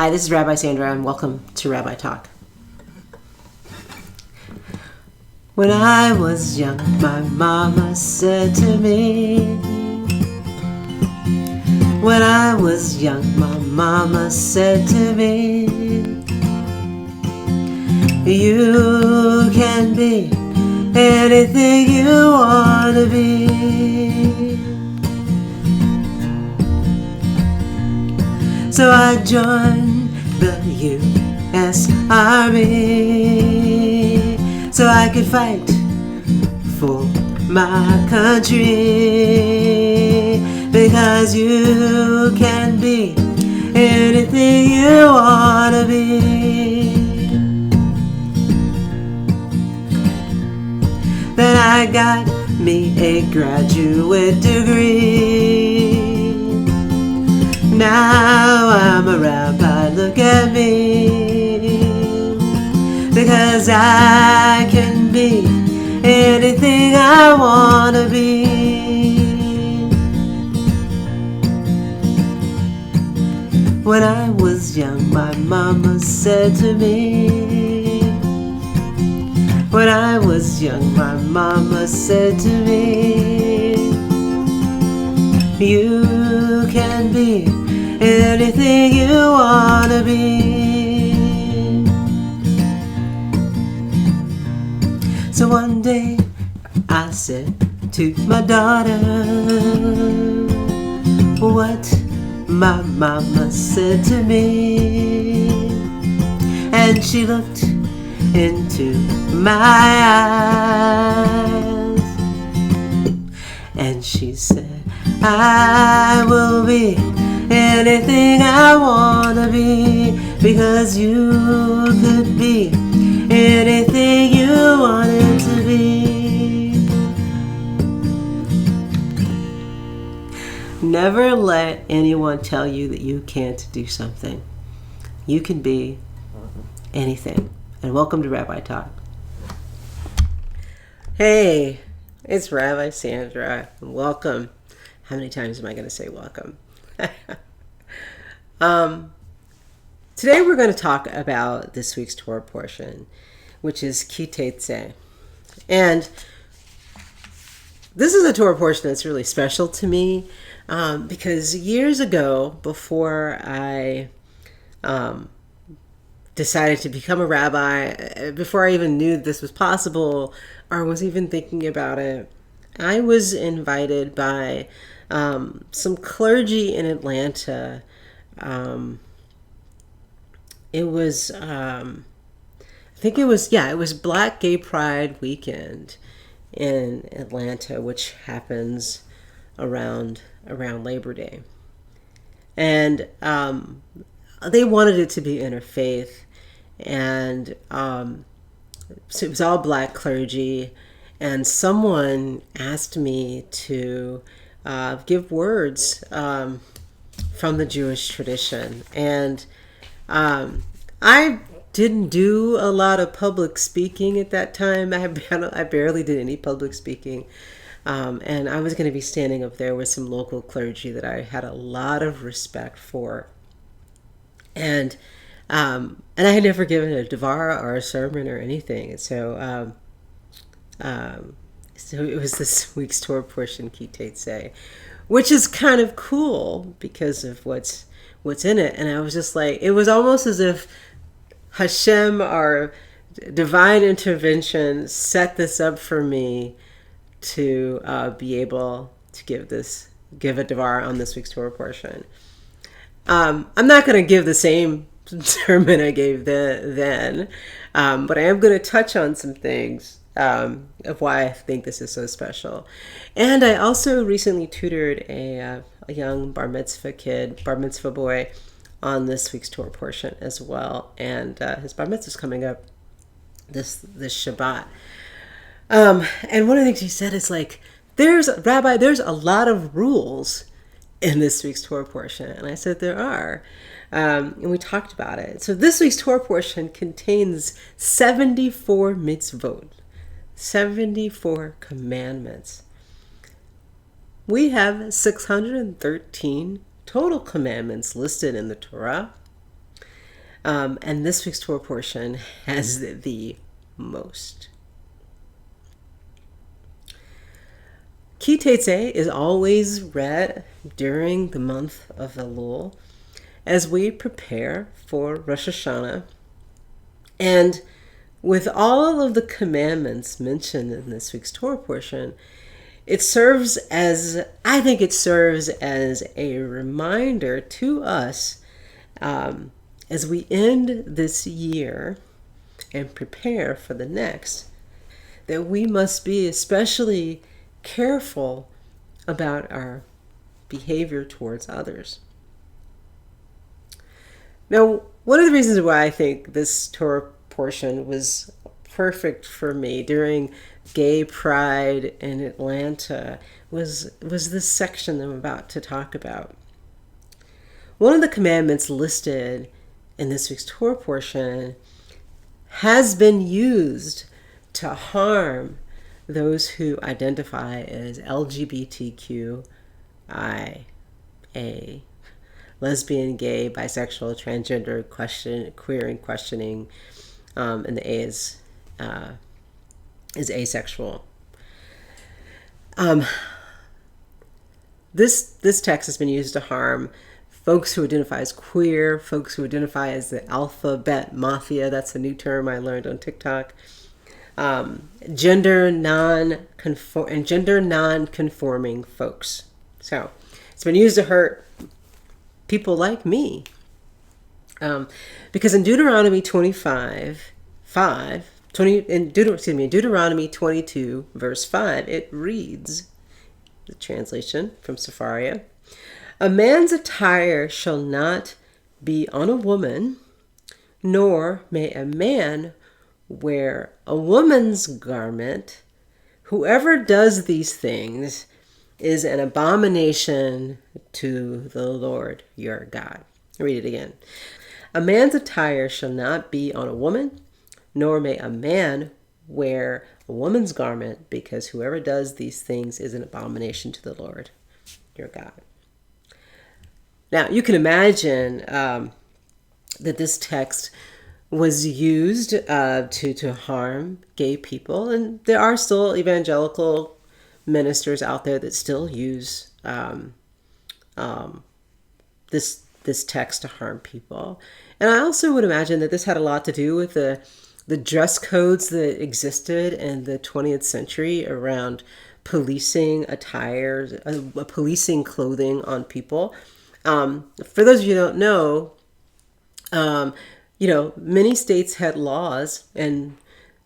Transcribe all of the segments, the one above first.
Hi, this is Rabbi Sandra, and welcome to Rabbi Talk. When I was young, my mama said to me. When I was young, my mama said to me, you can be anything you want to be. So I joined the U.S. Army so I could fight for my country, because you can be anything you want to be. Then I got me a graduate degree. Now I'm a rabbi, look at me, because I can be anything I want to be. When I was young, my mama said to me. When I was young, my mama said to me, you can be anything you want to be. So one day I said to my daughter what my mama said to me, and she looked into my eyes and she said, I will be anything I want to be, because you could be anything you wanted to be. Never let anyone tell you that you can't do something. You can be anything. And welcome to Rabbi Talk. Hey, it's Rabbi Sandra. Welcome. How many times am I going to say welcome? Today we're going to talk about this week's Torah portion, which is Ki Teitzei. And this is a Torah portion that's really special to me because years ago, before I decided to become a rabbi, before I even knew this was possible or was even thinking about it, I was invited by some clergy in Atlanta. It was Black Gay Pride Weekend in Atlanta, which happens around Labor Day. And they wanted it to be interfaith, and so it was all Black clergy, and someone asked me to give words from the Jewish tradition. And I didn't do a lot of public speaking at that time. I barely did any public speaking. And I was going to be standing up there with some local clergy that I had a lot of respect for. And I had never given a devar or a sermon or anything. So it was this week's Torah portion, Ki Teitzei, which is kind of cool because of what's in it. And I was just like, it was almost as if Hashem, or divine intervention, set this up for me to be able to give a devar on this week's Torah portion. I'm not going to give the same sermon I gave then, but I am going to touch on some things of why I think this is so special. And I also recently tutored a young bar mitzvah boy, on this week's Torah portion as well. And his bar mitzvah is coming up this Shabbat. And one of the things he said is like, there's a lot of rules in this week's Torah portion. And I said, there are. And we talked about it. So this week's Torah portion contains 74 mitzvot, 74 commandments. We have 613 total commandments listed in the Torah. And this week's Torah portion has the most. Ki Teitzei is always read during the month of Elul as we prepare for Rosh Hashanah. And with all of the commandments mentioned in this week's Torah portion, I think it serves as a reminder to us as we end this year and prepare for the next, that we must be especially careful about our behavior towards others. Now, one of the reasons why I think this Torah portion was perfect for me during Gay Pride in Atlanta was this section that I'm about to talk about. One of the commandments listed in this week's Torah portion has been used to harm those who identify as LGBTQIA, lesbian, gay, bisexual, transgender, queer, and questioning, and the A is asexual. This text has been used to harm folks who identify as queer, folks who identify as the alphabet mafia. That's a new term I learned on TikTok. Gender non-conforming folks. So it's been used to hurt people like me. Because in Deuteronomy 22, verse 5, it reads, the translation from Sepharia, "A man's attire shall not be on a woman, nor may a man wear a woman's garment. Whoever does these things is an abomination to the Lord your God." I'll read it again. "A man's attire shall not be on a woman, nor may a man wear a woman's garment, because whoever does these things is an abomination to the Lord your God." Now, you can imagine that this text was used to harm gay people, and there are still evangelical ministers out there that still use this text to harm people. And I also would imagine that this had a lot to do with the dress codes that existed in the 20th century around policing attire, policing clothing on people. For those of you who don't know, many states had laws, and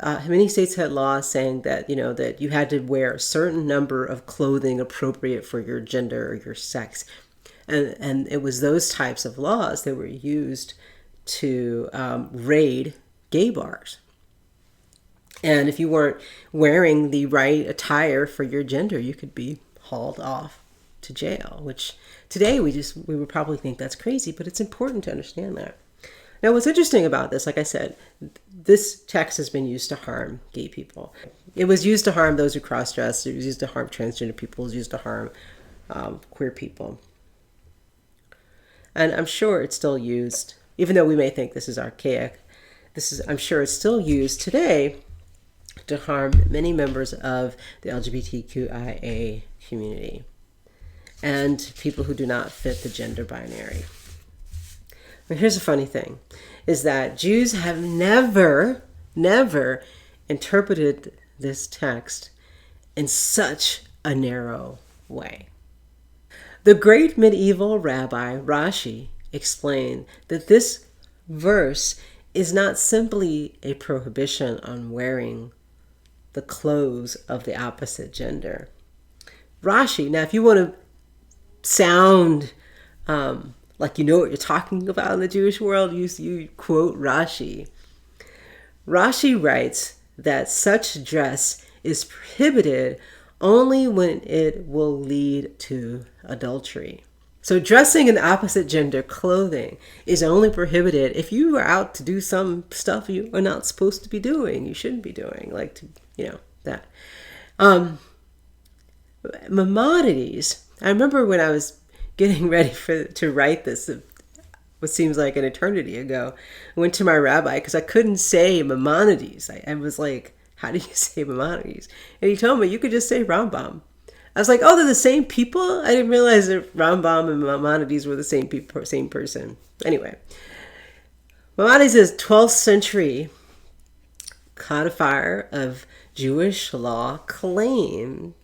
many states had laws saying that, that you had to wear a certain number of clothing appropriate for your gender or your sex. And it was those types of laws that were used to raid gay bars. And if you weren't wearing the right attire for your gender, you could be hauled off to jail, which today we would probably think that's crazy, but it's important to understand that. Now, what's interesting about this, like I said, this text has been used to harm gay people. It was used to harm those who cross-dress. It was used to harm transgender people. It was used to harm queer people. And I'm sure it's still used, even though we may think this is archaic. I'm sure it's still used today to harm many members of the LGBTQIA community and people who do not fit the gender binary. But here's the funny thing, is that Jews have never interpreted this text in such a narrow way. The great medieval Rabbi Rashi explained that this verse is not simply a prohibition on wearing the clothes of the opposite gender. Rashi, now if you want to sound like you know what you're talking about in the Jewish world, you quote Rashi. Rashi writes that such dress is prohibited only when it will lead to adultery. So dressing in the opposite gender clothing is only prohibited if you are out to do some stuff you are not supposed to be doing, you shouldn't be doing, that. Maimonides, I remember when I was getting ready to write this, what seems like an eternity ago. I went to my rabbi because I couldn't say Maimonides. I was like, how do you say Maimonides? And he told me you could just say Rambam. I was like, oh, they're the same people? I didn't realize that Rambam and Maimonides were the same people, same person. Anyway, Maimonides is 12th century codifier of Jewish law claimed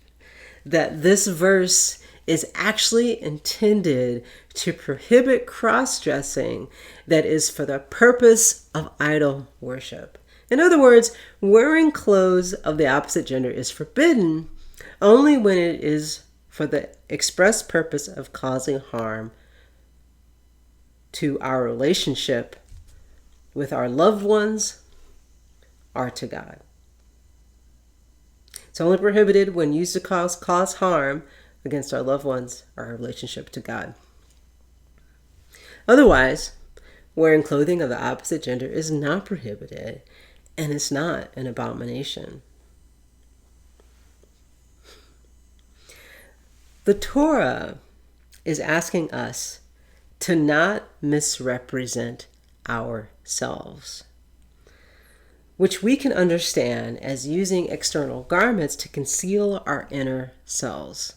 that this verse is actually intended to prohibit cross-dressing that is for the purpose of idol worship. In other words, wearing clothes of the opposite gender is forbidden only when it is for the express purpose of causing harm to our relationship with our loved ones or to God. It's only prohibited when used to cause harm against our loved ones or our relationship to God. Otherwise, wearing clothing of the opposite gender is not prohibited, and it's not an abomination. The Torah is asking us to not misrepresent ourselves, which we can understand as using external garments to conceal our inner selves.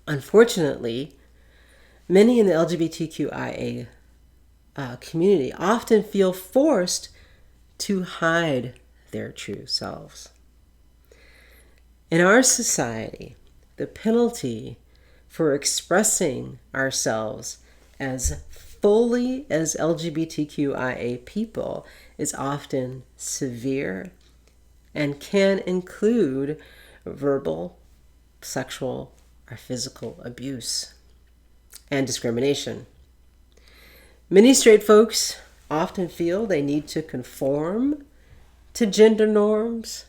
Unfortunately, many in the LGBTQIA community often feel forced to hide their true selves. In our society, the penalty for expressing ourselves as fully as LGBTQIA people is often severe and can include verbal, sexual, or physical abuse and discrimination. Many straight folks often feel they need to conform to gender norms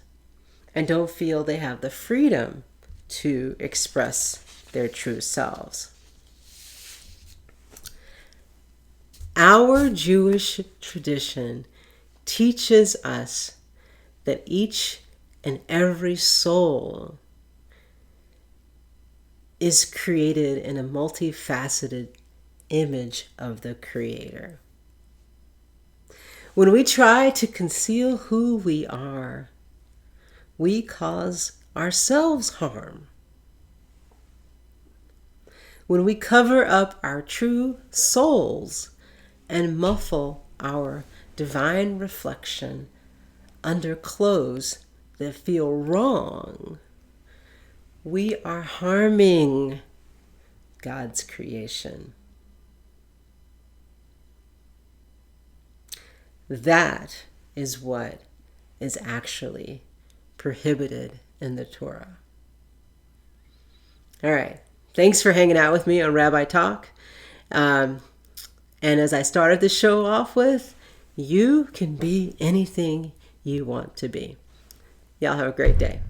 and don't feel they have the freedom to express their true selves. Our Jewish tradition teaches us that each and every soul is created in a multifaceted image of the Creator. When we try to conceal who we are, we cause ourselves harm. When we cover up our true souls and muffle our divine reflection under clothes that feel wrong, we are harming God's creation. That is what is actually prohibited in the Torah. All right. Thanks for hanging out with me on Rabbi Talk. And as I started the show off with, you can be anything you want to be. Y'all have a great day.